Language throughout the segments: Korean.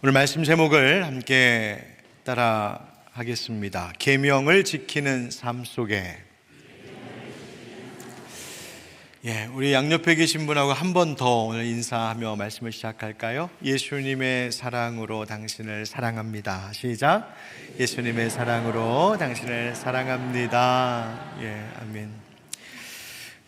오늘 말씀 제목을 함께 따라 하겠습니다. 계명을 지키는 삶 속에. 우리 양옆에 계신 분하고 한 번 더 오늘 인사하며 말씀을 시작할까요? 예수님의 사랑으로 당신을 사랑합니다. 시작. 예수님의 사랑으로 당신을 사랑합니다. 아멘.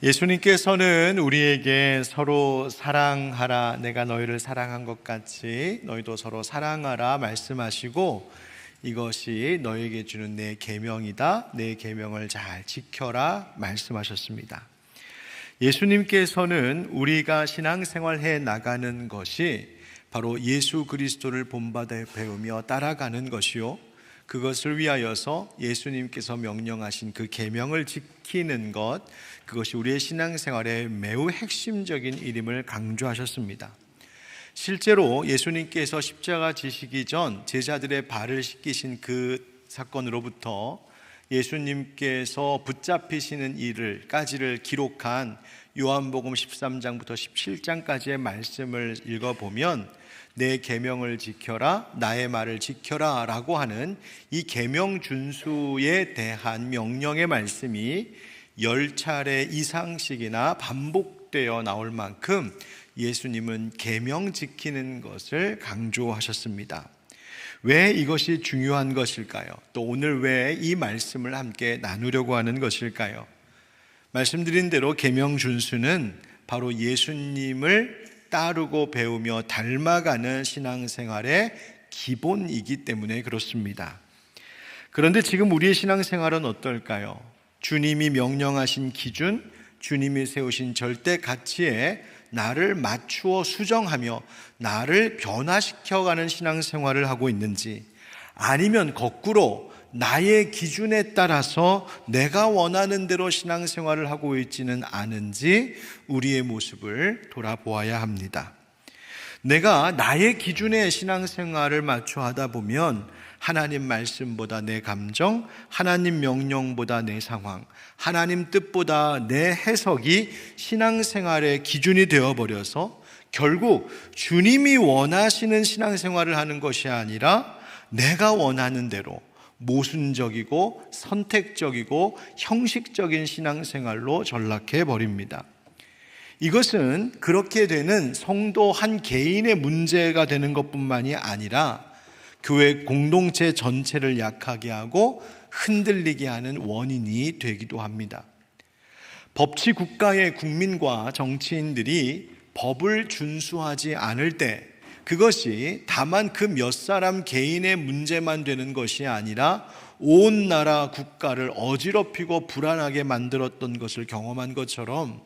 예수님께서는 우리에게 서로 사랑하라, 내가 너희를 사랑한 것 같이 너희도 서로 사랑하라 말씀하시고, 이것이 너희에게 주는 내 계명이다, 내 계명을 잘 지켜라 말씀하셨습니다. 예수님께서는 우리가 신앙생활해 나가는 것이 바로 예수 그리스도를 본받아 배우며 따라가는 것이요, 그것을 위하여서 예수님께서 명령하신 그 계명을 지키는 것, 그것이 우리의 신앙생활의 매우 핵심적인 일임을 강조하셨습니다. 실제로 예수님께서 십자가 지시기 전 제자들의 발을 씻기신 그 사건으로부터 예수님께서 붙잡히시는 일을까지를 기록한 요한복음 13장부터 17장까지의 말씀을 읽어보면 내 계명을 지켜라, 나의 말을 지켜라 라고 하는 이 계명 준수에 대한 명령의 말씀이 10차례 이상씩이나 반복되어 나올 만큼 예수님은 계명 지키는 것을 강조하셨습니다. 왜 이것이 중요한 것일까요? 또 오늘 왜 이 말씀을 함께 나누려고 하는 것일까요? 말씀드린 대로 계명 준수는 바로 예수님을 따르고 배우며 닮아가는 신앙생활의 기본이기 때문에 그렇습니다. 그런데 지금 우리의 신앙생활은 어떨까요? 주님이 명령하신 기준, 주님이 세우신 절대 가치에 나를 맞추어 수정하며 나를 변화시켜가는 신앙생활을 하고 있는지, 아니면 거꾸로 나의 기준에 따라서 내가 원하는 대로 신앙생활을 하고 있지는 않은지 우리의 모습을 돌아보아야 합니다. 내가 나의 기준에 신앙생활을 맞춰 하다 보면 하나님 말씀보다 내 감정, 하나님 명령보다 내 상황, 하나님 뜻보다 내 해석이 신앙생활의 기준이 되어버려서 결국 주님이 원하시는 신앙생활을 하는 것이 아니라 내가 원하는 대로 모순적이고 선택적이고 형식적인 신앙생활로 전락해 버립니다. 이것은 그렇게 되는 성도 한 개인의 문제가 되는 것뿐만이 아니라 교회 공동체 전체를 약하게 하고 흔들리게 하는 원인이 되기도 합니다. 법치 국가의 국민과 정치인들이 법을 준수하지 않을 때 그것이 다만 그 몇 사람 개인의 문제만 되는 것이 아니라 온 나라 국가를 어지럽히고 불안하게 만들었던 것을 경험한 것처럼,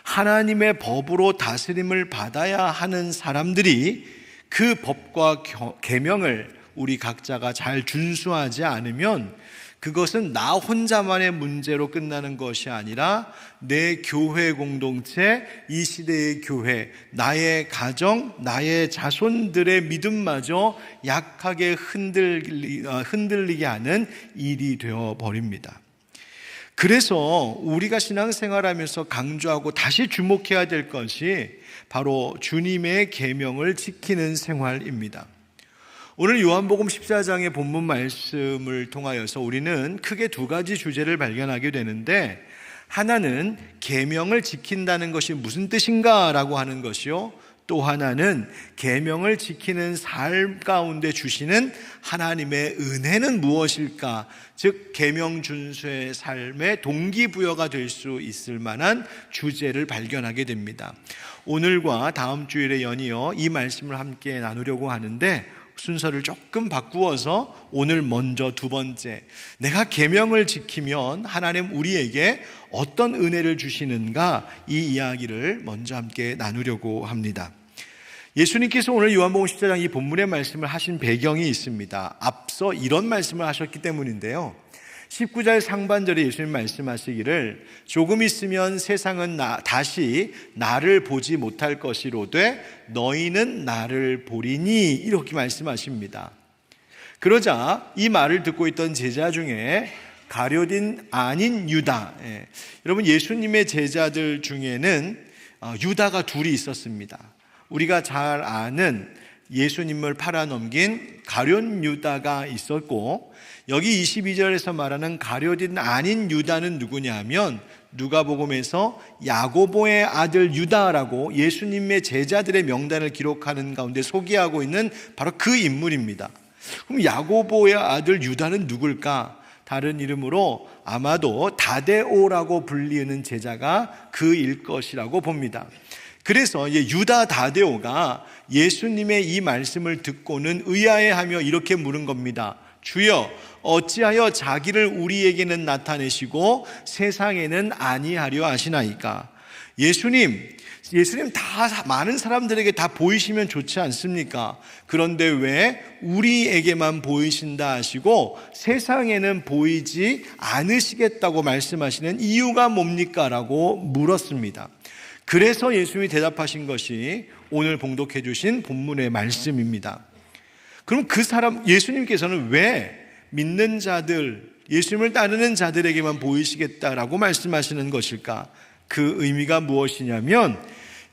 하나님의 법으로 다스림을 받아야 하는 사람들이 그 법과 계명을 우리 각자가 잘 준수하지 않으면 그것은 나 혼자만의 문제로 끝나는 것이 아니라 내 교회 공동체, 이 시대의 교회, 나의 가정, 나의 자손들의 믿음마저 약하게 흔들리게 하는 일이 되어버립니다. 그래서 우리가 신앙생활하면서 강조하고 다시 주목해야 될 것이 바로 주님의 계명을 지키는 생활입니다. 오늘 요한복음 14장의 본문 말씀을 통하여서 우리는 크게 두 가지 주제를 발견하게 되는데, 하나는 계명을 지킨다는 것이 무슨 뜻인가 라고 하는 것이요, 또 하나는 계명을 지키는 삶 가운데 주시는 하나님의 은혜는 무엇일까, 즉 계명 준수의 삶의 동기부여가 될 수 있을 만한 주제를 발견하게 됩니다. 오늘과 다음 주일에 연이어 이 말씀을 함께 나누려고 하는데, 순서를 조금 바꾸어서 오늘 먼저 두 번째, 내가 계명을 지키면 하나님 우리에게 어떤 은혜를 주시는가, 이 이야기를 먼저 함께 나누려고 합니다. 예수님께서 오늘 요한복음 14장 이 본문의 말씀을 하신 배경이 있습니다. 앞서 이런 말씀을 하셨기 때문인데요, 19절 상반절에 예수님 말씀하시기를 조금 있으면 세상은 다시 나를 보지 못할 것이로되 너희는 나를 보리니, 이렇게 말씀하십니다. 그러자 이 말을 듣고 있던 제자 중에 가룟 아닌 유다, 여러분 예수님의 제자들 중에는 유다가 둘이 있었습니다. 우리가 잘 아는 예수님을 팔아넘긴 가룟 유다가 있었고, 여기 22절에서 말하는 가룟이 아닌 유다는 누구냐 하면 누가복음에서 야고보의 아들 유다라고 예수님의 제자들의 명단을 기록하는 가운데 소개하고 있는 바로 그 인물입니다. 그럼 야고보의 아들 유다는 누굴까? 다른 이름으로 아마도 다데오라고 불리는 제자가 그일 것이라고 봅니다. 그래서 유다 다데오가 예수님의 이 말씀을 듣고는 의아해하며 이렇게 물은 겁니다. 주여, 어찌하여 자기를 우리에게는 나타내시고 세상에는 아니하려 하시나이까? 예수님 다 많은 사람들에게 다 보이시면 좋지 않습니까? 그런데 왜 우리에게만 보이신다 하시고 세상에는 보이지 않으시겠다고 말씀하시는 이유가 뭡니까? 라고 물었습니다. 그래서 예수님이 대답하신 것이 오늘 봉독해 주신 본문의 말씀입니다. 그럼 예수님께서는 왜 믿는 자들, 예수님을 따르는 자들에게만 보이시겠다라고 말씀하시는 것일까? 그 의미가 무엇이냐면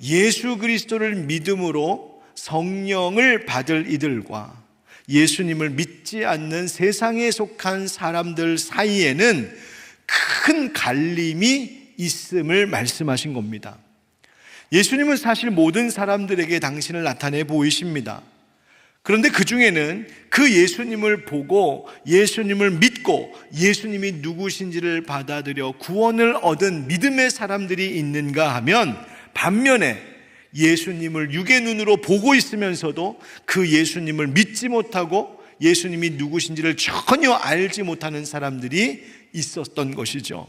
예수 그리스도를 믿음으로 성령을 받을 이들과 예수님을 믿지 않는 세상에 속한 사람들 사이에는 큰 갈림이 있음을 말씀하신 겁니다. 예수님은 사실 모든 사람들에게 당신을 나타내 보이십니다. 그런데 그 중에는 그 예수님을 보고 예수님을 믿고 예수님이 누구신지를 받아들여 구원을 얻은 믿음의 사람들이 있는가 하면, 반면에 예수님을 육의 눈으로 보고 있으면서도 그 예수님을 믿지 못하고 예수님이 누구신지를 전혀 알지 못하는 사람들이 있었던 것이죠.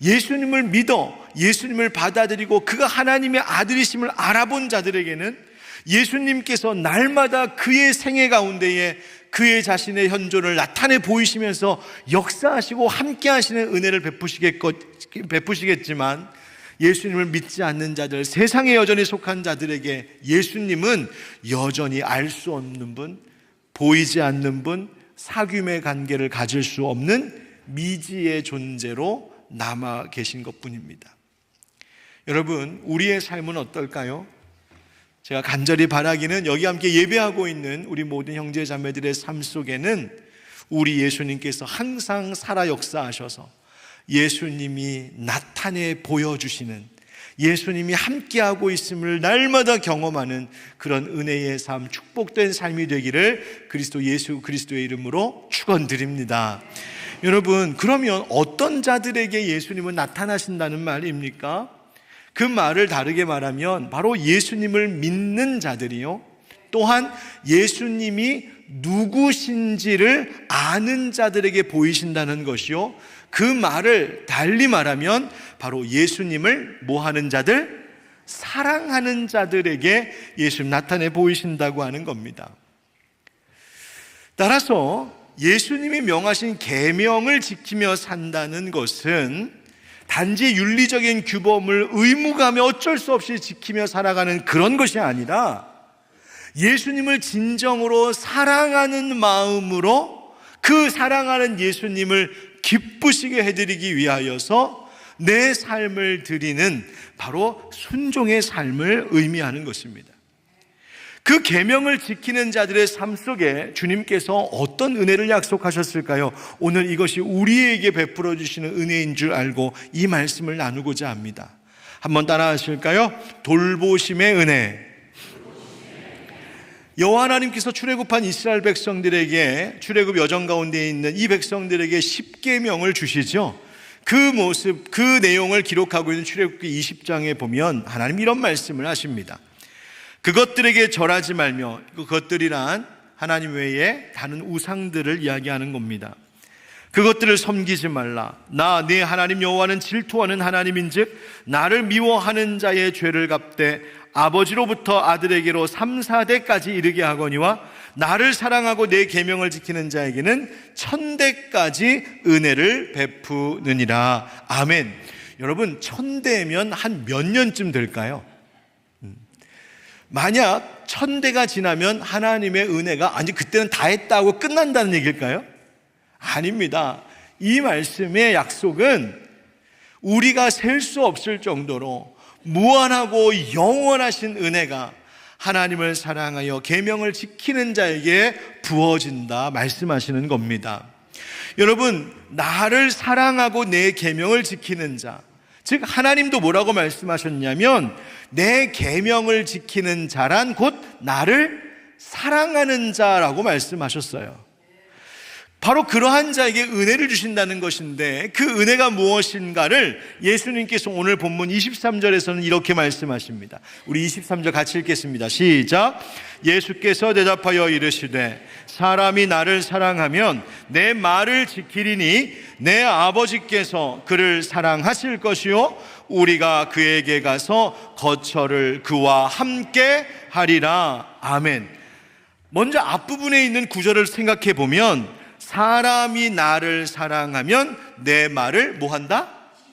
예수님을 믿어 예수님을 받아들이고 그가 하나님의 아들이심을 알아본 자들에게는 예수님께서 날마다 그의 생애 가운데에 그의 자신의 현존을 나타내 보이시면서 역사하시고 함께 하시는 은혜를 베푸시겠지만, 예수님을 믿지 않는 자들, 세상에 여전히 속한 자들에게 예수님은 여전히 알 수 없는 분, 보이지 않는 분, 사귐의 관계를 가질 수 없는 미지의 존재로 남아 계신 것뿐입니다. 여러분, 우리의 삶은 어떨까요? 제가 간절히 바라기는 여기 함께 예배하고 있는 우리 모든 형제 자매들의 삶 속에는 우리 예수님께서 항상 살아 역사하셔서 예수님이 나타내 보여주시는, 예수님이 함께하고 있음을 날마다 경험하는 그런 은혜의 삶, 축복된 삶이 되기를 예수 그리스도의 이름으로 축원드립니다. 여러분, 그러면 어떤 자들에게 예수님은 나타나신다는 말입니까? 그 말을 다르게 말하면 바로 예수님을 믿는 자들이요, 또한 예수님이 누구신지를 아는 자들에게 보이신다는 것이요, 그 말을 달리 말하면 바로 예수님을 뭐하는 자들? 사랑하는 자들에게 예수님 나타내 보이신다고 하는 겁니다. 따라서 예수님이 명하신 계명을 지키며 산다는 것은 단지 윤리적인 규범을 의무감에 어쩔 수 없이 지키며 살아가는 그런 것이 아니라 예수님을 진정으로 사랑하는 마음으로 그 사랑하는 예수님을 기쁘시게 해드리기 위하여서 내 삶을 드리는 바로 순종의 삶을 의미하는 것입니다. 그 계명을 지키는 자들의 삶 속에 주님께서 어떤 은혜를 약속하셨을까요? 오늘 이것이 우리에게 베풀어 주시는 은혜인 줄 알고 이 말씀을 나누고자 합니다. 한번 따라 하실까요? 돌보심의 은혜. 여호와 하나님께서 출애굽한 이스라엘 백성들에게, 출애굽 여정 가운데 있는 이 백성들에게 10계명을 주시죠. 그 모습, 그 내용을 기록하고 있는 출애굽기 20장에 보면 하나님 이런 말씀을 하십니다. 그것들에게 절하지 말며, 그것들이란 하나님 외에 다른 우상들을 이야기하는 겁니다. 그것들을 섬기지 말라. 나 네 하나님 여호와는 질투하는 하나님인즉 나를 미워하는 자의 죄를 갚되 아버지로부터 아들에게로 3, 4대까지 이르게 하거니와 나를 사랑하고 내 계명을 지키는 자에게는 1000대까지 은혜를 베푸느니라. 아멘. 여러분, 1000대면 한 몇 년쯤 될까요? 만약 1000대가 지나면 하나님의 은혜가 그때는 다 했다고 끝난다는 얘기일까요? 아닙니다. 이 말씀의 약속은 우리가 셀 수 없을 정도로 무한하고 영원하신 은혜가 하나님을 사랑하여 계명을 지키는 자에게 부어진다 말씀하시는 겁니다. 여러분, 나를 사랑하고 내 계명을 지키는 자, 즉 하나님도 뭐라고 말씀하셨냐면 내 계명을 지키는 자란 곧 나를 사랑하는 자라고 말씀하셨어요. 바로 그러한 자에게 은혜를 주신다는 것인데 그 은혜가 무엇인가를 예수님께서 오늘 본문 23절에서는 이렇게 말씀하십니다. 우리 23절 같이 읽겠습니다. 시작. 예수께서 대답하여 이르시되 사람이 나를 사랑하면 내 말을 지키리니 내 아버지께서 그를 사랑하실 것이요 우리가 그에게 가서 거처를 그와 함께 하리라. 아멘. 먼저 앞부분에 있는 구절을 생각해 보면 사람이 나를 사랑하면 내 말을 뭐한다?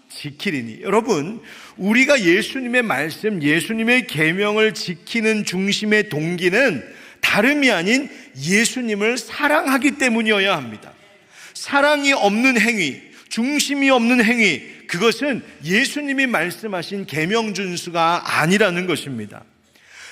지키리니. 여러분, 우리가 예수님의 말씀, 예수님의 계명을 지키는 중심의 동기는 다름이 아닌 예수님을 사랑하기 때문이어야 합니다. 사랑이 없는 행위, 중심이 없는 행위, 그것은 예수님이 말씀하신 계명 준수가 아니라는 것입니다.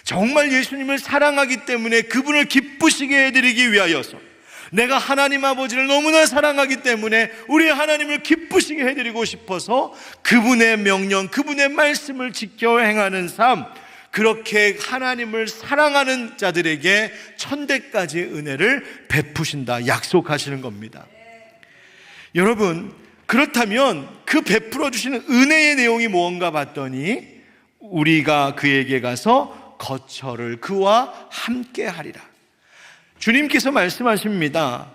정말 예수님을 사랑하기 때문에 그분을 기쁘시게 해드리기 위하여서, 내가 하나님 아버지를 너무나 사랑하기 때문에 우리 하나님을 기쁘시게 해드리고 싶어서 그분의 명령, 그분의 말씀을 지켜 행하는 삶, 그렇게 하나님을 사랑하는 자들에게 천대까지 은혜를 베푸신다 약속하시는 겁니다. 여러분, 그렇다면 그 베풀어 주시는 은혜의 내용이 무언가 봤더니 우리가 그에게 가서 거처를 그와 함께 하리라. 주님께서 말씀하십니다.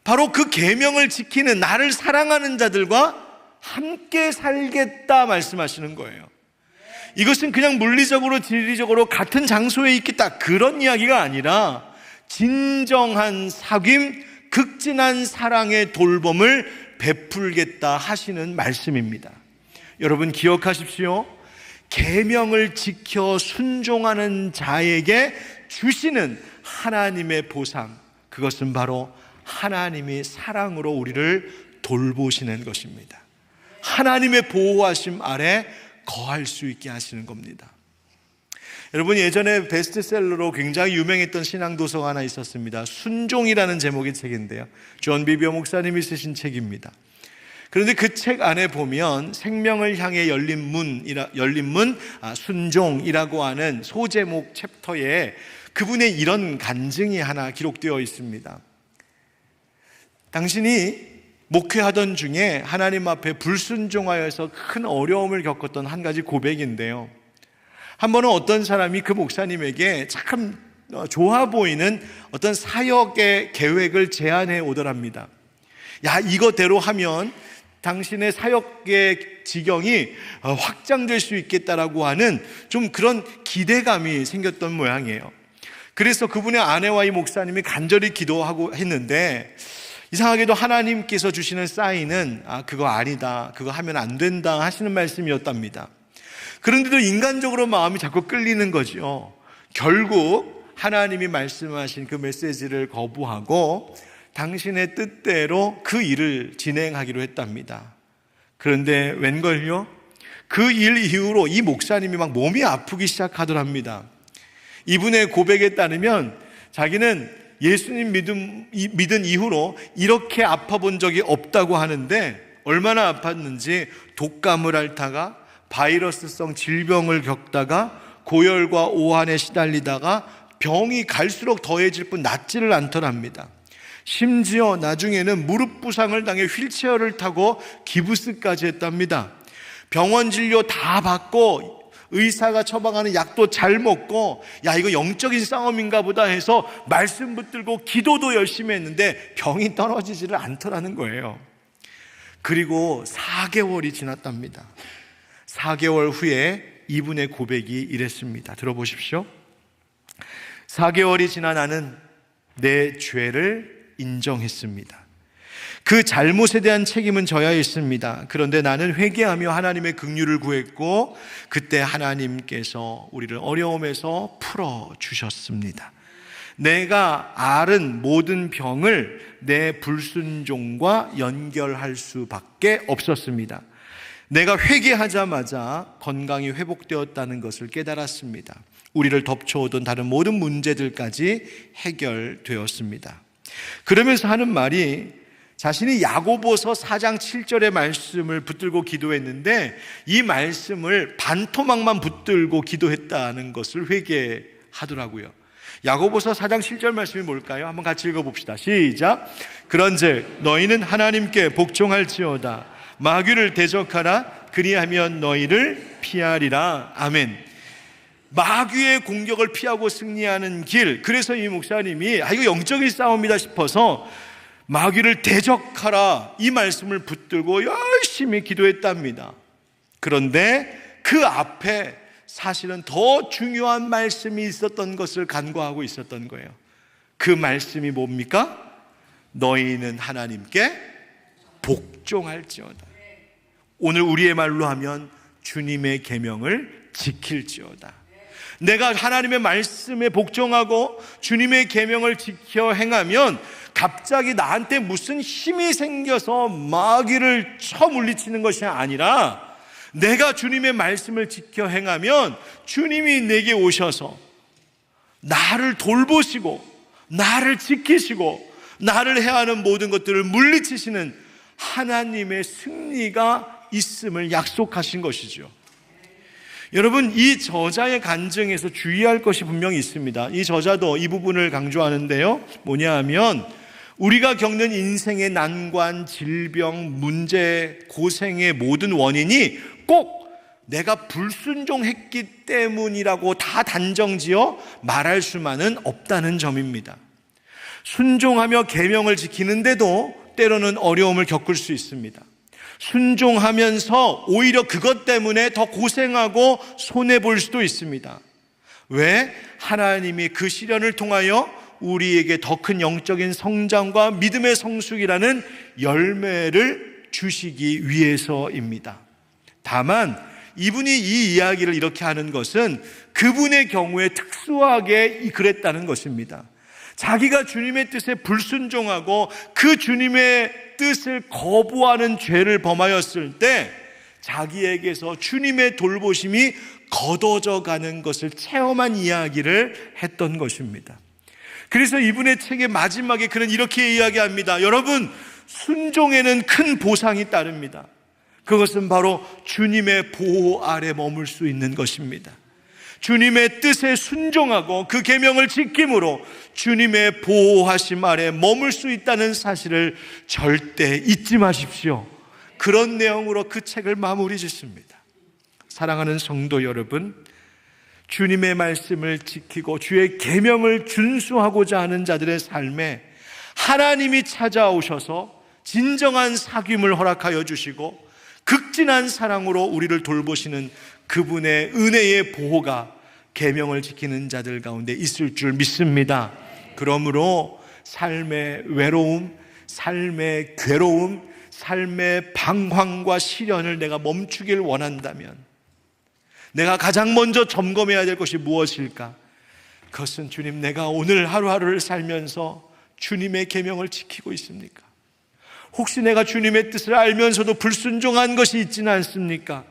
바로 그 계명을 지키는 나를 사랑하는 자들과 함께 살겠다 말씀하시는 거예요. 이것은 그냥 물리적으로 지리적으로 같은 장소에 있겠다 그런 이야기가 아니라 진정한 사귐, 극진한 사랑의 돌봄을 베풀겠다 하시는 말씀입니다. 여러분 기억하십시오. 계명을 지켜 순종하는 자에게 주시는 하나님의 보상, 그것은 바로 하나님이 사랑으로 우리를 돌보시는 것입니다. 하나님의 보호하심 아래 거할 수 있게 하시는 겁니다. 여러분, 예전에 베스트셀러로 굉장히 유명했던 신앙도서가 하나 있었습니다. 순종이라는 제목의 책인데요, 존 비비어 목사님이 쓰신 책입니다. 그런데 그 책 안에 보면 생명을 향해 열린 문, 순종이라고 하는 소제목 챕터에 그분의 이런 간증이 하나 기록되어 있습니다. 당신이 목회하던 중에 하나님 앞에 불순종하여서 큰 어려움을 겪었던 한 가지 고백인데요, 한 번은 어떤 사람이 그 목사님에게 참 좋아 보이는 어떤 사역의 계획을 제안해 오더랍니다. 야, 이거대로 하면 당신의 사역의 지경이 확장될 수 있겠다라고 하는 좀 그런 기대감이 생겼던 모양이에요. 그래서 그분의 아내와 이 목사님이 간절히 기도하고 했는데 이상하게도 하나님께서 주시는 사인은 그거 아니다, 그거 하면 안 된다 하시는 말씀이었답니다. 그런데도 인간적으로 마음이 자꾸 끌리는 거죠. 결국 하나님이 말씀하신 그 메시지를 거부하고 당신의 뜻대로 그 일을 진행하기로 했답니다. 그런데 웬걸요? 그 일 이후로 이 목사님이 막 몸이 아프기 시작하더랍니다. 이분의 고백에 따르면 자기는 예수님 믿은 이후로 이렇게 아파본 적이 없다고 하는데, 얼마나 아팠는지 독감을 앓다가 바이러스성 질병을 겪다가 고열과 오한에 시달리다가 병이 갈수록 더해질 뿐 낫지를 않더랍니다. 심지어 나중에는 무릎 부상을 당해 휠체어를 타고 기부스까지 했답니다. 병원 진료 다 받고 의사가 처방하는 약도 잘 먹고, 야, 이거 영적인 싸움인가 보다 해서 말씀 붙들고 기도도 열심히 했는데 병이 떨어지지를 않더라는 거예요. 그리고 4개월이 지났답니다. 4개월 후에 이분의 고백이 이랬습니다. 들어보십시오. 4개월이 지나 나는 내 죄를 인정했습니다. 그 잘못에 대한 책임은 져야 했습니다. 그런데 나는 회개하며 하나님의 긍휼을 구했고 그때 하나님께서 우리를 어려움에서 풀어주셨습니다. 내가 앓은 모든 병을 내 불순종과 연결할 수밖에 없었습니다. 내가 회개하자마자 건강이 회복되었다는 것을 깨달았습니다. 우리를 덮쳐오던 다른 모든 문제들까지 해결되었습니다. 그러면서 하는 말이 자신이 야고보서 4장 7절의 말씀을 붙들고 기도했는데 이 말씀을 반토막만 붙들고 기도했다는 것을 회개하더라고요. 야고보서 4장 7절 말씀이 뭘까요? 한번 같이 읽어봅시다. 시작. 그런즉 너희는 하나님께 복종할지어다. 마귀를 대적하라. 그리하면 너희를 피하리라. 아멘. 마귀의 공격을 피하고 승리하는 길. 그래서 이 목사님이 이거 영적인 싸움이다 싶어서 마귀를 대적하라 이 말씀을 붙들고 열심히 기도했답니다. 그런데 그 앞에 사실은 더 중요한 말씀이 있었던 것을 간과하고 있었던 거예요. 그 말씀이 뭡니까? 너희는 하나님께 복종할지어다. 오늘 우리의 말로 하면 주님의 계명을 지킬지어다. 내가 하나님의 말씀에 복종하고 주님의 계명을 지켜 행하면 갑자기 나한테 무슨 힘이 생겨서 마귀를 물리치는 것이 아니라 내가 주님의 말씀을 지켜 행하면 주님이 내게 오셔서 나를 돌보시고 나를 지키시고 나를 해하는 모든 것들을 물리치시는 하나님의 승리가 있음을 약속하신 것이죠. 여러분, 이 저자의 간증에서 주의할 것이 분명히 있습니다. 이 저자도 이 부분을 강조하는데요, 뭐냐 하면 우리가 겪는 인생의 난관, 질병, 문제, 고생의 모든 원인이 꼭 내가 불순종했기 때문이라고 다 단정지어 말할 수만은 없다는 점입니다. 순종하며 계명을 지키는데도 때로는 어려움을 겪을 수 있습니다. 순종하면서 오히려 그것 때문에 더 고생하고 손해볼 수도 있습니다. 왜? 하나님이 그 시련을 통하여 우리에게 더 큰 영적인 성장과 믿음의 성숙이라는 열매를 주시기 위해서입니다. 다만 이분이 이 이야기를 이렇게 하는 것은 그분의 경우에 특수하게 그랬다는 것입니다. 자기가 주님의 뜻에 불순종하고 그 주님의 뜻을 거부하는 죄를 범하였을 때 자기에게서 주님의 돌보심이 걷어져 가는 것을 체험한 이야기를 했던 것입니다. 그래서 이분의 책의 마지막에 그는 이렇게 이야기합니다. 여러분, 순종에는 큰 보상이 따릅니다. 그것은 바로 주님의 보호 아래 머물 수 있는 것입니다. 주님의 뜻에 순종하고 그 계명을 지킴으로 주님의 보호하심 아래 머물 수 있다는 사실을 절대 잊지 마십시오. 그런 내용으로 그 책을 마무리 짓습니다. 사랑하는 성도 여러분, 주님의 말씀을 지키고 주의 계명을 준수하고자 하는 자들의 삶에 하나님이 찾아오셔서 진정한 사귐을 허락하여 주시고 극진한 사랑으로 우리를 돌보시는 그분의 은혜의 보호가 계명을 지키는 자들 가운데 있을 줄 믿습니다. 그러므로 삶의 외로움, 삶의 괴로움, 삶의 방황과 시련을 내가 멈추길 원한다면 내가 가장 먼저 점검해야 될 것이 무엇일까? 그것은 주님, 내가 오늘 하루하루를 살면서 주님의 계명을 지키고 있습니까? 혹시 내가 주님의 뜻을 알면서도 불순종한 것이 있지는 않습니까?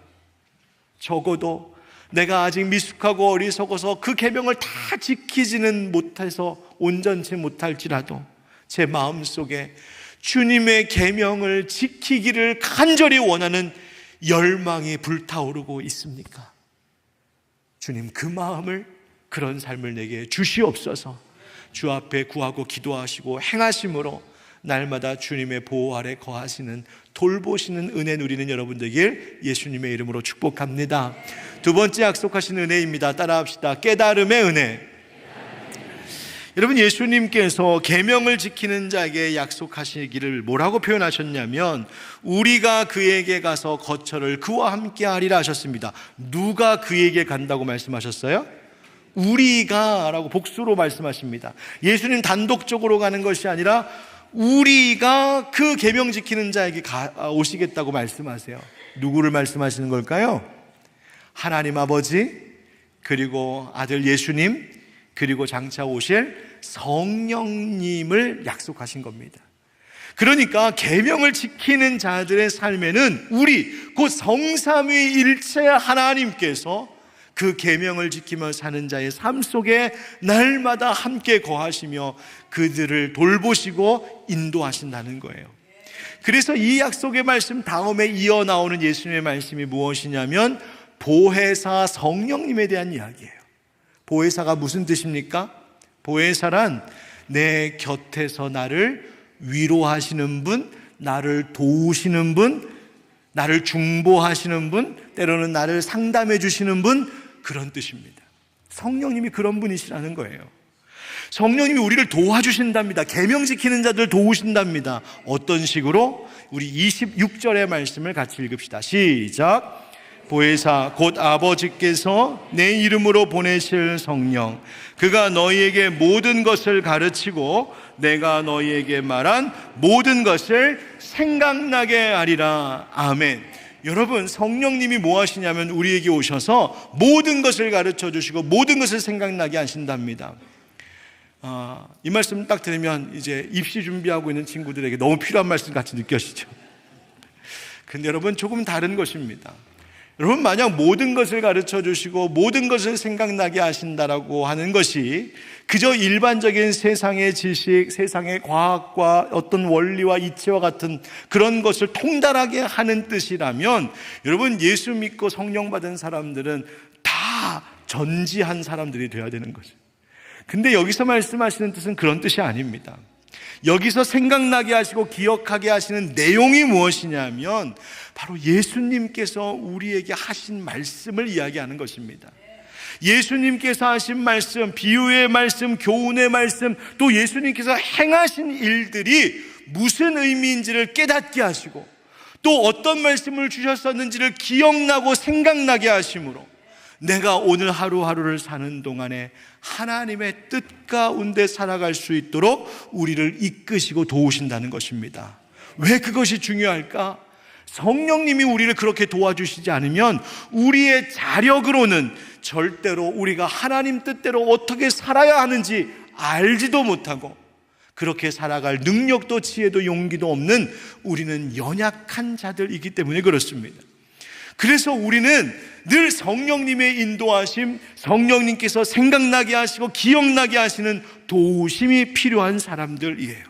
적어도 내가 아직 미숙하고 어리석어서 그 계명을 다 지키지는 못해서 온전치 못할지라도 제 마음속에 주님의 계명을 지키기를 간절히 원하는 열망이 불타오르고 있습니까? 주님, 그 마음을, 그런 삶을 내게 주시옵소서. 주 앞에 구하고 기도하시고 행하심으로 날마다 주님의 보호 아래 거하시는, 돌보시는 은혜 누리는 여러분 되길 예수님의 이름으로 축복합니다. 두 번째 약속하신 은혜입니다. 따라합시다. 깨달음의 은혜. 여러분, 예수님께서 계명을 지키는 자에게 약속하시기를 뭐라고 표현하셨냐면 우리가 그에게 가서 거처를 그와 함께 하리라 하셨습니다. 누가 그에게 간다고 말씀하셨어요? 우리가 라고 복수로 말씀하십니다. 예수님 단독적으로 가는 것이 아니라 우리가 그 계명 지키는 자에게 오시겠다고 말씀하세요. 누구를 말씀하시는 걸까요? 하나님 아버지, 그리고 아들 예수님, 그리고 장차 오실 성령님을 약속하신 겁니다. 그러니까 계명을 지키는 자들의 삶에는 우리 곧 성삼위일체 하나님께서 그 계명을 지키며 사는 자의 삶 속에 날마다 함께 거하시며 그들을 돌보시고 인도하신다는 거예요. 그래서 이 약속의 말씀 다음에 이어 나오는 예수님의 말씀이 무엇이냐면 보혜사 성령님에 대한 이야기예요. 보혜사가 무슨 뜻입니까? 보혜사란 내 곁에서 나를 위로하시는 분, 나를 도우시는 분, 나를 중보하시는 분, 때로는 나를 상담해 주시는 분, 그런 뜻입니다. 성령님이 그런 분이시라는 거예요. 성령님이 우리를 도와주신답니다. 계명 지키는 자들 도우신답니다. 어떤 식으로? 우리 26절의 말씀을 같이 읽읍시다. 시작. 보혜사 곧 아버지께서 내 이름으로 보내실 성령, 그가 너희에게 모든 것을 가르치고 내가 너희에게 말한 모든 것을 생각나게 하리라. 아멘. 여러분, 성령님이 뭐 하시냐면 우리에게 오셔서 모든 것을 가르쳐 주시고 모든 것을 생각나게 하신답니다. 이 말씀 딱 들으면 이제 입시 준비하고 있는 친구들에게 너무 필요한 말씀 같이 느껴지죠. 근데 여러분, 조금 다른 것입니다. 여러분, 만약 모든 것을 가르쳐 주시고 모든 것을 생각나게 하신다라고 하는 것이 그저 일반적인 세상의 지식, 세상의 과학과 어떤 원리와 이치와 같은 그런 것을 통달하게 하는 뜻이라면, 여러분, 예수 믿고 성령 받은 사람들은 다 전지한 사람들이 되어야 되는 거죠. 근데 여기서 말씀하시는 뜻은 그런 뜻이 아닙니다. 여기서 생각나게 하시고 기억하게 하시는 내용이 무엇이냐면 바로 예수님께서 우리에게 하신 말씀을 이야기하는 것입니다. 예수님께서 하신 말씀, 비유의 말씀, 교훈의 말씀, 또 예수님께서 행하신 일들이 무슨 의미인지를 깨닫게 하시고 또 어떤 말씀을 주셨었는지를 기억나고 생각나게 하심으로 내가 오늘 하루하루를 사는 동안에 하나님의 뜻 가운데 살아갈 수 있도록 우리를 이끄시고 도우신다는 것입니다. 왜 그것이 중요할까? 성령님이 우리를 그렇게 도와주시지 않으면 우리의 자력으로는 절대로 우리가 하나님 뜻대로 어떻게 살아야 하는지 알지도 못하고 그렇게 살아갈 능력도 지혜도 용기도 없는 우리는 연약한 자들이기 때문에 그렇습니다. 그래서 우리는 늘 성령님의 인도하심, 성령님께서 생각나게 하시고 기억나게 하시는 도우심이 필요한 사람들이에요.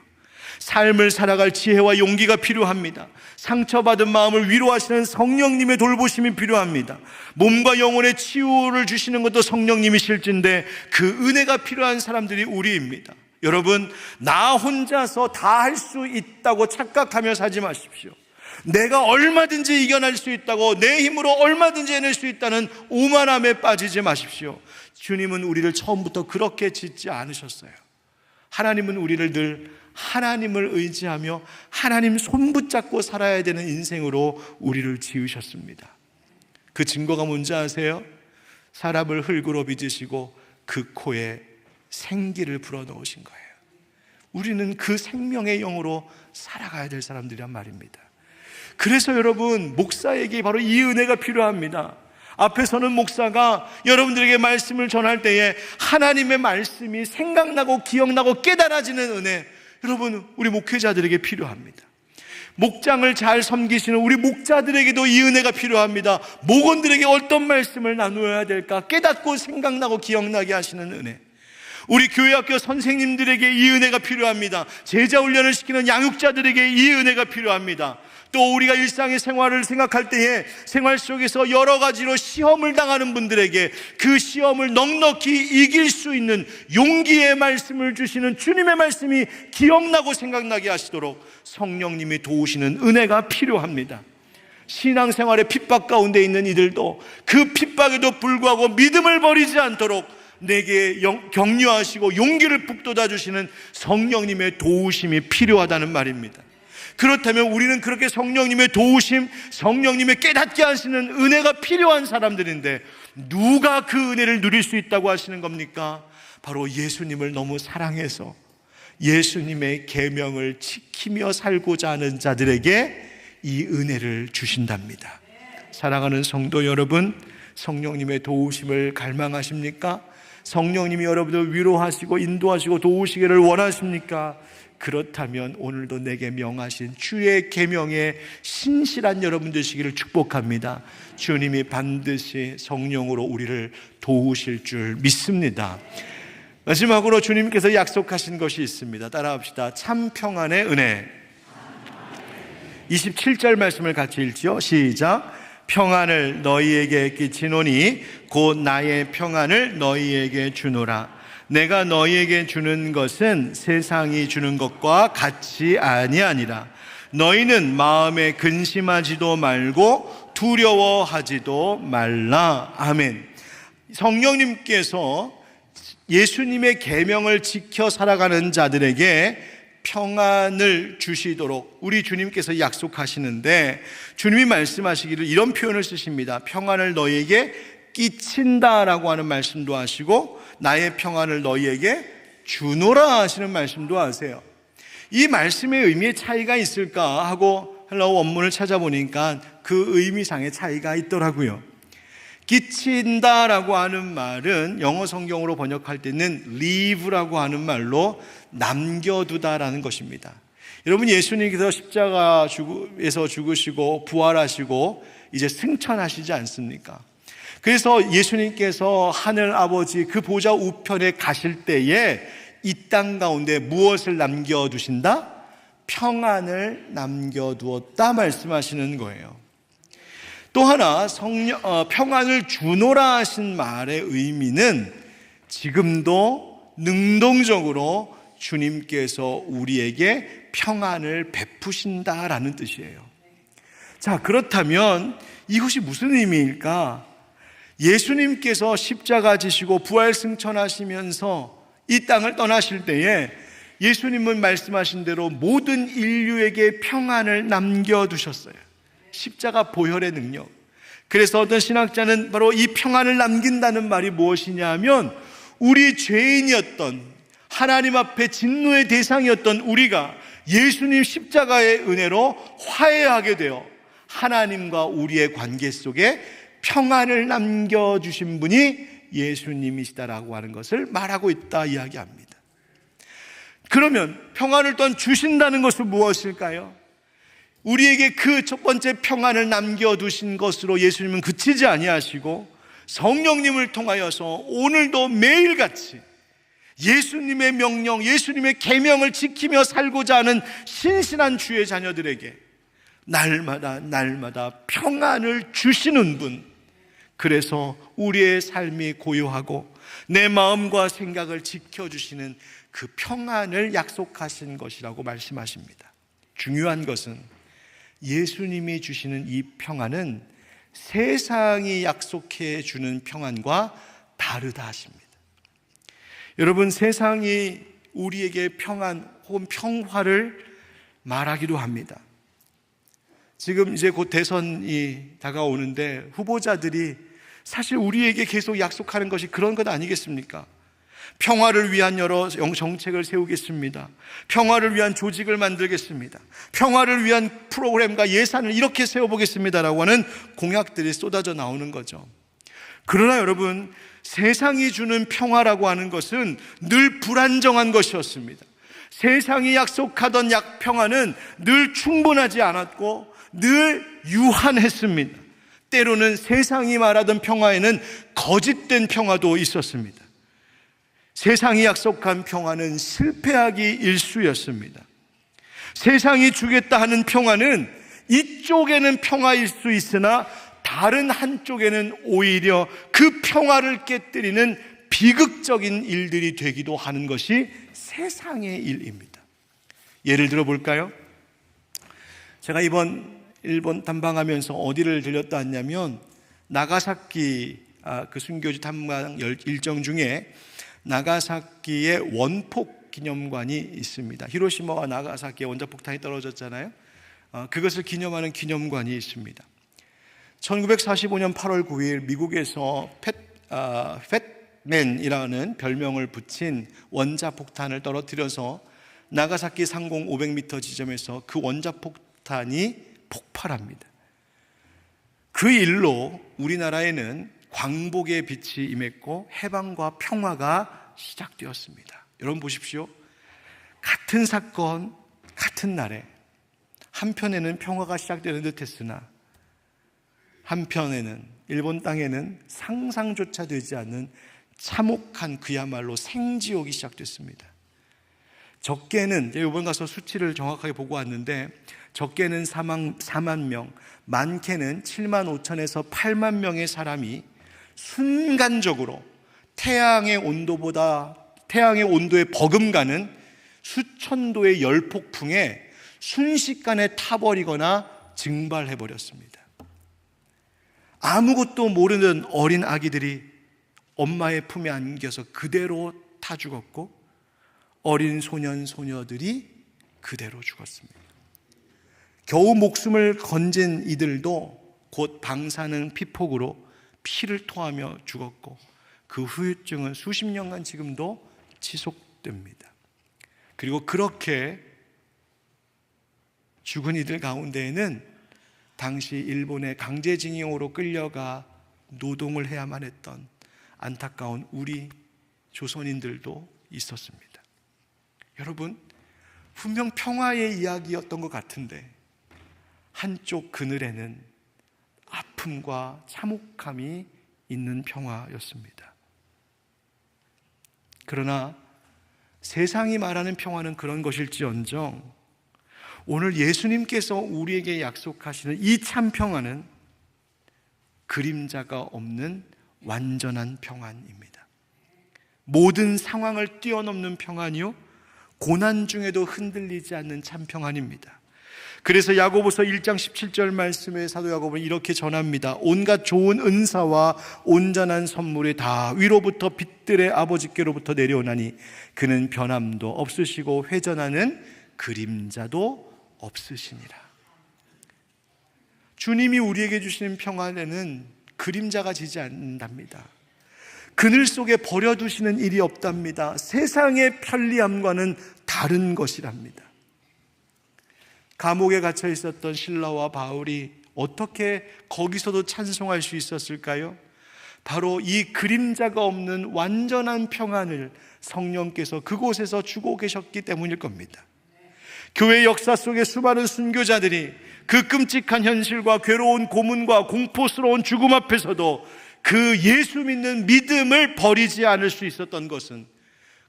삶을 살아갈 지혜와 용기가 필요합니다. 상처받은 마음을 위로하시는 성령님의 돌보심이 필요합니다. 몸과 영혼의 치유를 주시는 것도 성령님이 실제인데 그 은혜가 필요한 사람들이 우리입니다. 여러분, 나 혼자서 다 할 수 있다고 착각하며 살지 마십시오. 내가 얼마든지 이겨낼 수 있다고, 내 힘으로 얼마든지 해낼 수 있다는 오만함에 빠지지 마십시오. 주님은 우리를 처음부터 그렇게 짓지 않으셨어요. 하나님은 우리를 늘 하나님을 의지하며 하나님 손 붙잡고 살아야 되는 인생으로 우리를 지으셨습니다. 그 증거가 뭔지 아세요? 사람을 흙으로 빚으시고 그 코에 생기를 불어넣으신 거예요. 우리는 그 생명의 영으로 살아가야 될 사람들이란 말입니다. 그래서 여러분, 목사에게 바로 이 은혜가 필요합니다. 앞에 서는 목사가 여러분들에게 말씀을 전할 때에 하나님의 말씀이 생각나고 기억나고 깨달아지는 은혜, 여러분, 우리 목회자들에게 필요합니다. 목장을 잘 섬기시는 우리 목자들에게도 이 은혜가 필요합니다. 목원들에게 어떤 말씀을 나누어야 될까 깨닫고 생각나고 기억나게 하시는 은혜, 우리 교회학교 선생님들에게 이 은혜가 필요합니다. 제자 훈련을 시키는 양육자들에게 이 은혜가 필요합니다. 또 우리가 일상의 생활을 생각할 때에 생활 속에서 여러 가지로 시험을 당하는 분들에게 그 시험을 넉넉히 이길 수 있는 용기의 말씀을 주시는 주님의 말씀이 기억나고 생각나게 하시도록 성령님이 도우시는 은혜가 필요합니다. 신앙생활의 핍박 가운데 있는 이들도 그 핍박에도 불구하고 믿음을 버리지 않도록 내게 격려하시고 용기를 북돋아 주시는 성령님의 도우심이 필요하다는 말입니다. 그렇다면 우리는 그렇게 성령님의 도우심, 성령님의 깨닫게 하시는 은혜가 필요한 사람들인데 누가 그 은혜를 누릴 수 있다고 하시는 겁니까? 바로 예수님을 너무 사랑해서 예수님의 계명을 지키며 살고자 하는 자들에게 이 은혜를 주신답니다. 사랑하는 성도 여러분, 성령님의 도우심을 갈망하십니까? 성령님이 여러분들 위로하시고 인도하시고 도우시기를 원하십니까? 그렇다면 오늘도 내게 명하신 주의 계명에 신실한 여러분 되시기를 축복합니다. 주님이 반드시 성령으로 우리를 도우실 줄 믿습니다. 마지막으로 주님께서 약속하신 것이 있습니다. 따라합시다. 참 평안의 은혜. 27절 말씀을 같이 읽죠. 시작. 평안을 너희에게 끼치노니 곧 나의 평안을 너희에게 주노라. 내가 너희에게 주는 것은 세상이 주는 것과 같이 아니하니라. 너희는 마음에 근심하지도 말고 두려워하지도 말라. 아멘. 성령님께서 예수님의 계명을 지켜 살아가는 자들에게 평안을 주시도록 우리 주님께서 약속하시는데, 주님이 말씀하시기를 이런 표현을 쓰십니다. 평안을 너희에게 끼친다라고 하는 말씀도 하시고 나의 평안을 너희에게 주노라 하시는 말씀도 하세요. 이 말씀의 의미에 차이가 있을까 하고 헬라어 원문을 찾아보니까 그 의미상의 차이가 있더라고요. 끼친다라고 하는 말은 영어 성경으로 번역할 때는 leave라고 하는 말로 남겨두다라는 것입니다. 여러분, 예수님께서 십자가에서 죽으시고 부활하시고 이제 승천하시지 않습니까? 그래서 예수님께서 하늘 아버지 그 보좌 우편에 가실 때에 이 땅 가운데 무엇을 남겨두신다? 평안을 남겨두었다 말씀하시는 거예요. 또 하나 평안을 주노라 하신 말의 의미는 지금도 능동적으로 주님께서 우리에게 평안을 베푸신다라는 뜻이에요. 자, 그렇다면 이것이 무슨 의미일까? 예수님께서 십자가 지시고 부활 승천하시면서 이 땅을 떠나실 때에 예수님은 말씀하신 대로 모든 인류에게 평안을 남겨두셨어요. 십자가 보혈의 능력. 그래서 어떤 신학자는 바로 이 평안을 남긴다는 말이 무엇이냐 하면, 우리 죄인이었던, 하나님 앞에 진노의 대상이었던 우리가 예수님 십자가의 은혜로 화해하게 되어 하나님과 우리의 관계 속에 평안을 남겨주신 분이 예수님이시다라고 하는 것을 말하고 있다 이야기합니다. 그러면 평안을 또한 주신다는 것은 무엇일까요? 우리에게 그 첫 번째 평안을 남겨두신 것으로 예수님은 그치지 아니하시고 성령님을 통하여서 오늘도 매일같이 예수님의 명령, 예수님의 계명을 지키며 살고자 하는 신실한 주의 자녀들에게 날마다 평안을 주시는 분, 그래서 우리의 삶이 고요하고 내 마음과 생각을 지켜주시는 그 평안을 약속하신 것이라고 말씀하십니다. 중요한 것은 예수님이 주시는 이 평안은 세상이 약속해 주는 평안과 다르다 하십니다. 여러분, 세상이 우리에게 평안 혹은 평화를 말하기도 합니다. 지금 이제 곧 대선이 다가오는데 후보자들이 사실 우리에게 계속 약속하는 것이 그런 것 아니겠습니까? 평화를 위한 여러 정책을 세우겠습니다. 평화를 위한 조직을 만들겠습니다. 평화를 위한 프로그램과 예산을 이렇게 세워보겠습니다라고 하는 공약들이 쏟아져 나오는 거죠. 그러나 여러분, 세상이 주는 평화라고 하는 것은 늘 불안정한 것이었습니다. 세상이 약속하던 평화는 늘 충분하지 않았고 늘 유한했습니다. 때로는 세상이 말하던 평화에는 거짓된 평화도 있었습니다. 세상이 약속한 평화는 실패하기 일쑤였습니다. 세상이 주겠다 하는 평화는 이쪽에는 평화일 수 있으나 다른 한쪽에는 오히려 그 평화를 깨뜨리는 비극적인 일들이 되기도 하는 것이 세상의 일입니다. 예를 들어 볼까요? 제가 이번 일본 탐방하면서 어디를 들렸다 왔냐면 나가사키 그 순교지 탐방 일정 중에 나가사키의 원폭 기념관이 있습니다. 히로시마와 나가사키에 원자폭탄이 떨어졌잖아요. 그것을 기념하는 기념관이 있습니다. 1945년 8월 9일 미국에서 팻맨이라는 별명을 붙인 원자폭탄을 떨어뜨려서 나가사키 상공 500m 지점에서 그 원자폭탄이 폭발합니다. 그 일로 우리나라에는 광복의 빛이 임했고 해방과 평화가 시작되었습니다. 여러분 보십시오. 같은 사건, 같은 날에 한편에는 평화가 시작되는 듯 했으나 한편에는 일본 땅에는 상상조차 되지 않는 참혹한 그야말로 생지옥이 시작됐습니다. 적게는 이번 가서 수치를 정확하게 보고 왔는데 적게는 4만 명, 많게는 7만 5천에서 8만 명의 사람이 순간적으로 태양의 온도에 버금가는 수천 도의 열폭풍에 순식간에 타버리거나 증발해버렸습니다. 아무것도 모르는 어린 아기들이 엄마의 품에 안겨서 그대로 타 죽었고 어린 소년, 소녀들이 그대로 죽었습니다. 겨우 목숨을 건진 이들도 곧 방사능 피폭으로 피를 토하며 죽었고 그 후유증은 수십 년간 지금도 지속됩니다. 그리고 그렇게 죽은 이들 가운데에는 당시 일본의 강제징용으로 끌려가 노동을 해야만 했던 안타까운 우리 조선인들도 있었습니다. 여러분, 분명 평화의 이야기였던 것 같은데 한쪽 그늘에는 아픔과 참혹함이 있는 평화였습니다. 그러나 세상이 말하는 평화는 그런 것일지언정 오늘 예수님께서 우리에게 약속하시는 이 참 평화는 그림자가 없는 완전한 평안입니다. 모든 상황을 뛰어넘는 평안이요 고난 중에도 흔들리지 않는 참 평안입니다. 그래서 야고보서 1장 17절 말씀에 사도 야고보는 이렇게 전합니다. 온갖 좋은 은사와 온전한 선물이 다 위로부터 빛들의 아버지께로부터 내려오나니 그는 변함도 없으시고 회전하는 그림자도 없으시니라. 주님이 우리에게 주시는 평안에는 그림자가 지지 않는답니다. 그늘 속에 버려두시는 일이 없답니다. 세상의 편리함과는 다른 것이랍니다. 감옥에 갇혀 있었던 실라와 바울이 어떻게 거기서도 찬송할 수 있었을까요? 바로 이 그림자가 없는 완전한 평안을 성령께서 그곳에서 주고 계셨기 때문일 겁니다. 교회 역사 속의 수많은 순교자들이 그 끔찍한 현실과 괴로운 고문과 공포스러운 죽음 앞에서도 그 예수 믿는 믿음을 버리지 않을 수 있었던 것은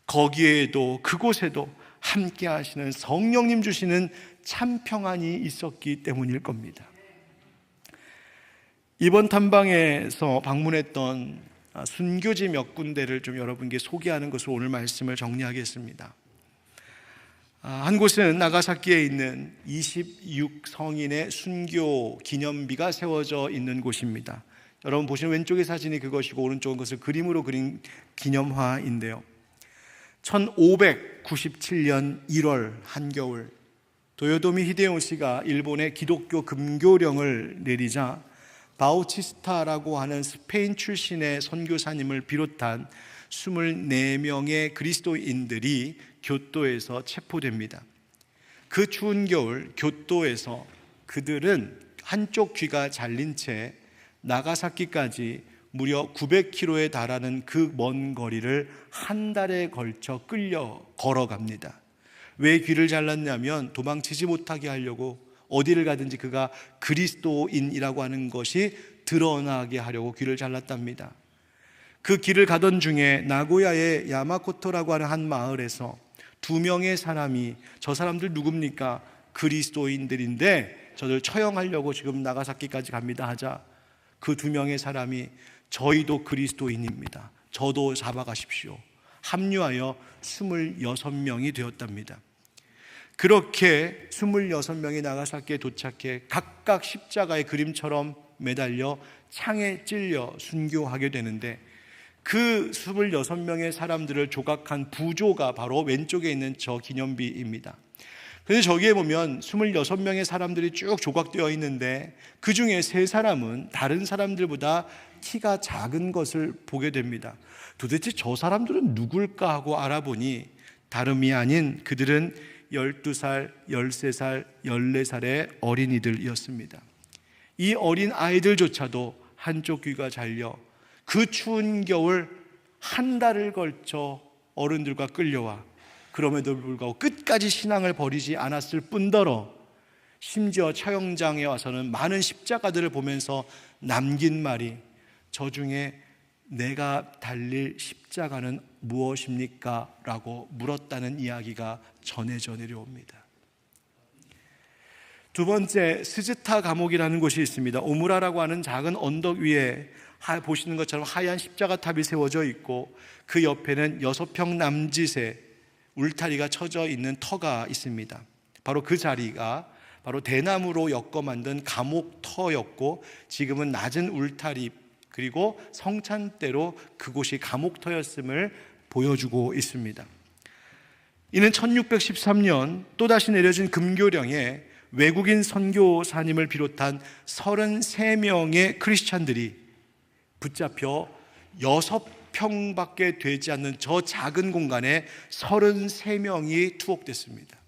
거기에도 그곳에도 함께 하시는 성령님 주시는 참 평안이 있었기 때문일 겁니다. 이번 탐방에서 방문했던 순교지 몇 군데를 좀 여러분께 소개하는 것으로 오늘 말씀을 정리하겠습니다. 한 곳은 나가사키에 있는 26성인의 순교 기념비가 세워져 있는 곳입니다. 여러분 보시는 왼쪽의 사진이 그것이고 오른쪽은 것을 그림으로 그린 기념화인데요. 1597년 1월 한겨울 도요토미 히데요시가 일본에 기독교 금교령을 내리자 바우치스타라고 하는 스페인 출신의 선교사님을 비롯한 24명의 그리스도인들이 교토에서 체포됩니다. 그 추운 겨울 교토에서 그들은 한쪽 귀가 잘린 채 나가사키까지 무려 900km에 달하는 그 먼 거리를 한 달에 걸쳐 끌려 걸어갑니다. 왜 귀를 잘랐냐면 도망치지 못하게 하려고 어디를 가든지 그가 그리스도인이라고 하는 것이 드러나게 하려고 귀를 잘랐답니다. 그 길을 가던 중에 나고야의 야마코토라고 하는 한 마을에서 2명의 사람이 저 사람들 누굽니까? 그리스도인들인데 저들 처형하려고 지금 나가사키까지 갑니다 하자 그 2명의 사람이 저희도 그리스도인입니다. 저도 잡아가십시오. 합류하여 26명이 되었답니다. 그렇게 26명이 나가사키에 도착해 각각 십자가의 그림처럼 매달려 창에 찔려 순교하게 되는데 그 26명의 사람들을 조각한 부조가 바로 왼쪽에 있는 저 기념비입니다. 그런데 저기에 보면 26명의 사람들이 쭉 조각되어 있는데 그 중에 3사람은 다른 사람들보다 키가 작은 것을 보게 됩니다. 도대체 저 사람들은 누굴까 하고 알아보니 다름이 아닌 그들은 12살, 13살, 14살의 어린이들이었습니다. 이 어린 아이들조차도 한쪽 귀가 잘려 그 추운 겨울 한 달을 걸쳐 어른들과 끌려와 그럼에도 불구하고 끝까지 신앙을 버리지 않았을 뿐더러 심지어 처형장에 와서는 많은 십자가들을 보면서 남긴 말이 저 중에 내가 달릴 십자가는 무엇입니까? 라고 물었다는 이야기가 전해져 내려옵니다. 두 번째, 스즈타 감옥이라는 곳이 있습니다. 오무라라고 하는 작은 언덕 위에 보시는 것처럼 하얀 십자가 탑이 세워져 있고 그 옆에는 6평 남짓의 울타리가 쳐져 있는 터가 있습니다. 바로 그 자리가 바로 대나무로 엮어 만든 감옥터였고 지금은 낮은 울타리 그리고 성찬대로 그곳이 감옥터였음을 보여주고 있습니다. 이는 1613년 또다시 내려진 금교령에 외국인 선교사님을 비롯한 33명의 크리스찬들이 붙잡혀 6평밖에 되지 않는 저 작은 공간에 33명이 투옥됐습니다.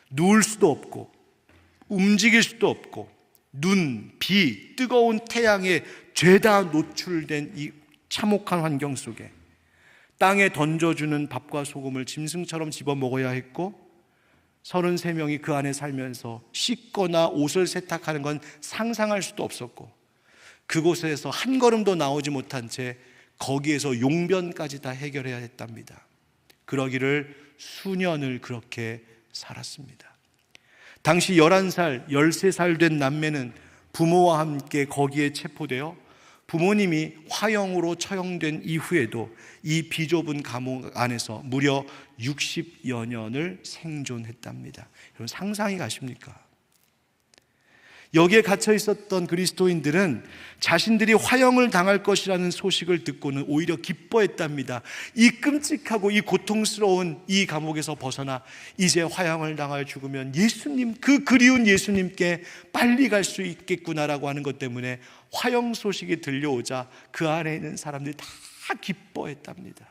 누울 수도 없고 움직일 수도 없고 눈, 비, 뜨거운 태양에 죄다 노출된 이 참혹한 환경 속에 땅에 던져주는 밥과 소금을 짐승처럼 집어먹어야 했고 33명이 그 안에 살면서 씻거나 옷을 세탁하는 건 상상할 수도 없었고 그곳에서 한 걸음도 나오지 못한 채 거기에서 용변까지 다 해결해야 했답니다. 그러기를 수년을 그렇게 살았습니다. 당시 11살, 13살 된 남매는 부모와 함께 거기에 체포되어 부모님이 화형으로 처형된 이후에도 이 비좁은 감옥 안에서 무려 60여 년을 생존했답니다. 여러분 상상이 가십니까? 여기에 갇혀 있었던 그리스도인들은 자신들이 화형을 당할 것이라는 소식을 듣고는 오히려 기뻐했답니다. 이 끔찍하고 이 고통스러운 이 감옥에서 벗어나 이제 화형을 당하여 죽으면 예수님, 그 그리운 예수님께 빨리 갈 수 있겠구나라고 하는 것 때문에 화형 소식이 들려오자 그 안에 있는 사람들이 다 기뻐했답니다.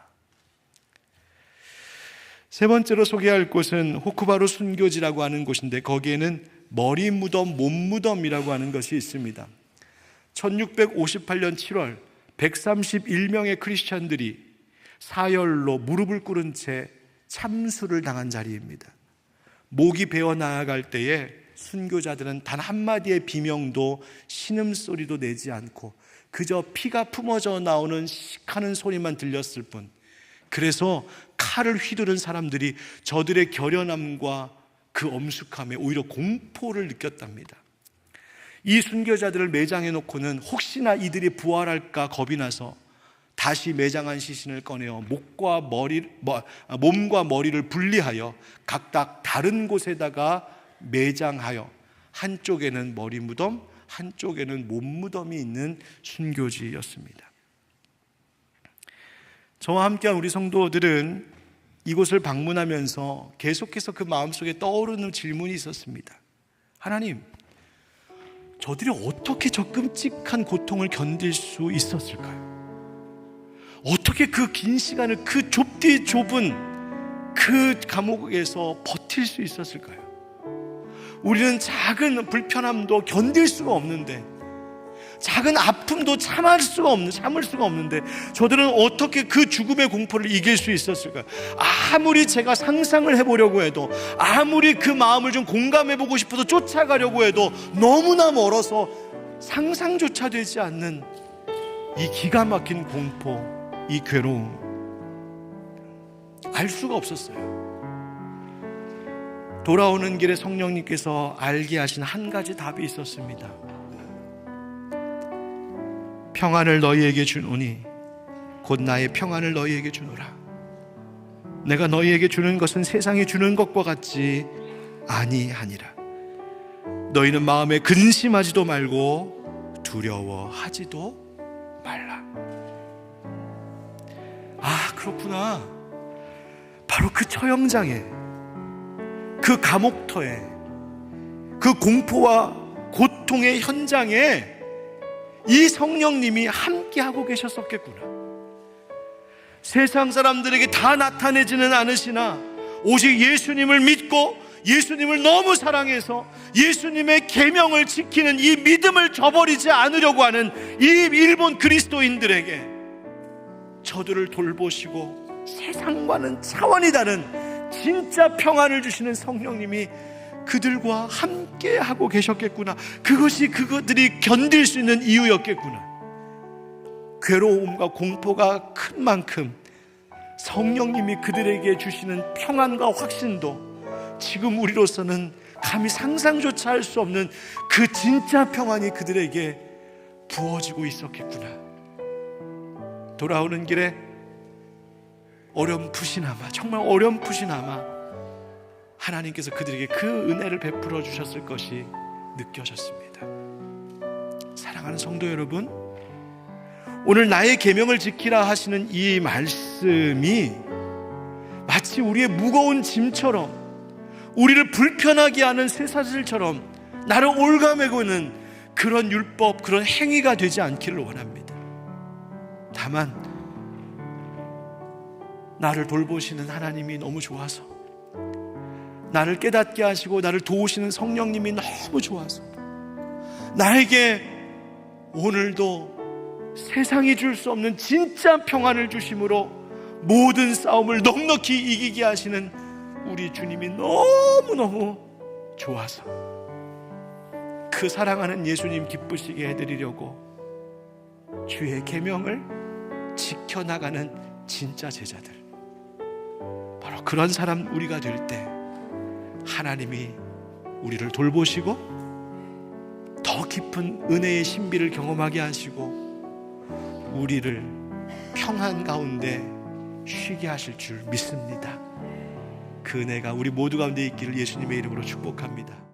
세 번째로 소개할 곳은 호쿠바루 순교지라고 하는 곳인데 거기에는 머리 무덤, 몸 무덤이라고 하는 것이 있습니다. 1658년 7월 131명의 크리스찬들이 사열로 무릎을 꿇은 채 참수를 당한 자리입니다. 목이 베어 나아갈 때에 순교자들은 단 한마디의 비명도 신음소리도 내지 않고 그저 피가 품어져 나오는 씩하는 소리만 들렸을 뿐, 그래서 칼을 휘두른 사람들이 저들의 결연함과 그 엄숙함에 오히려 공포를 느꼈답니다. 이 순교자들을 매장해 놓고는 혹시나 이들이 부활할까 겁이 나서 다시 매장한 시신을 꺼내어 몸과 머리를 분리하여 각각 다른 곳에다가 매장하여 한쪽에는 머리 무덤, 한쪽에는 몸 무덤이 있는 순교지였습니다. 저와 함께한 우리 성도들은 이곳을 방문하면서 계속해서 그 마음속에 떠오르는 질문이 있었습니다. 하나님, 저들이 어떻게 저 끔찍한 고통을 견딜 수 있었을까요? 어떻게 그 긴 시간을 그 좁디 좁은 그 감옥에서 버틸 수 있었을까요? 우리는 작은 불편함도 견딜 수가 없는데, 작은 아픔도 참을 수가 없는데 저들은 어떻게 그 죽음의 공포를 이길 수 있었을까요? 아무리 제가 상상을 해보려고 해도, 아무리 그 마음을 좀 공감해보고 싶어서 쫓아가려고 해도 너무나 멀어서 상상조차 되지 않는 이 기가 막힌 공포, 이 괴로움, 알 수가 없었어요. 돌아오는 길에 성령님께서 알게 하신 한 가지 답이 있었습니다. 평안을 너희에게 주노니 곧 나의 평안을 너희에게 주노라. 내가 너희에게 주는 것은 세상이 주는 것과 같지 아니하니라. 너희는 마음에 근심하지도 말고 두려워하지도 말라. 아, 그렇구나. 바로 그 처형장에, 그 감옥터에, 그 공포와 고통의 현장에 이 성령님이 함께하고 계셨었겠구나. 세상 사람들에게 다 나타내지는 않으시나 오직 예수님을 믿고 예수님을 너무 사랑해서 예수님의 계명을 지키는 이 믿음을 저버리지 않으려고 하는 이 일본 그리스도인들에게 저들을 돌보시고 세상과는 차원이 다른 진짜 평안을 주시는 성령님이 그들과 함께 하고 계셨겠구나. 그것이 그들이 견딜 수 있는 이유였겠구나. 괴로움과 공포가 큰 만큼 성령님이 그들에게 주시는 평안과 확신도 지금 우리로서는 감히 상상조차 할 수 없는 그 진짜 평안이 그들에게 부어지고 있었겠구나. 돌아오는 길에 어렴풋이나마, 정말 어렴풋이나마 하나님께서 그들에게 그 은혜를 베풀어 주셨을 것이 느껴졌습니다. 사랑하는 성도 여러분, 오늘 나의 계명을 지키라 하시는 이 말씀이 마치 우리의 무거운 짐처럼, 우리를 불편하게 하는 쇠사슬처럼 나를 올가매고 있는 그런 율법, 그런 행위가 되지 않기를 원합니다. 다만 나를 돌보시는 하나님이 너무 좋아서, 나를 깨닫게 하시고 나를 도우시는 성령님이 너무 좋아서 나에게 오늘도 세상이 줄 수 없는 진짜 평안을 주심으로 모든 싸움을 넉넉히 이기게 하시는 우리 주님이 너무너무 좋아서 그 사랑하는 예수님 기쁘시게 해드리려고 주의 계명을 지켜나가는 진짜 제자들, 바로 그런 사람 우리가 될 때 하나님이 우리를 돌보시고 더 깊은 은혜의 신비를 경험하게 하시고 우리를 평안 가운데 쉬게 하실 줄 믿습니다. 그 은혜가 우리 모두 가운데 있기를 예수님의 이름으로 축복합니다.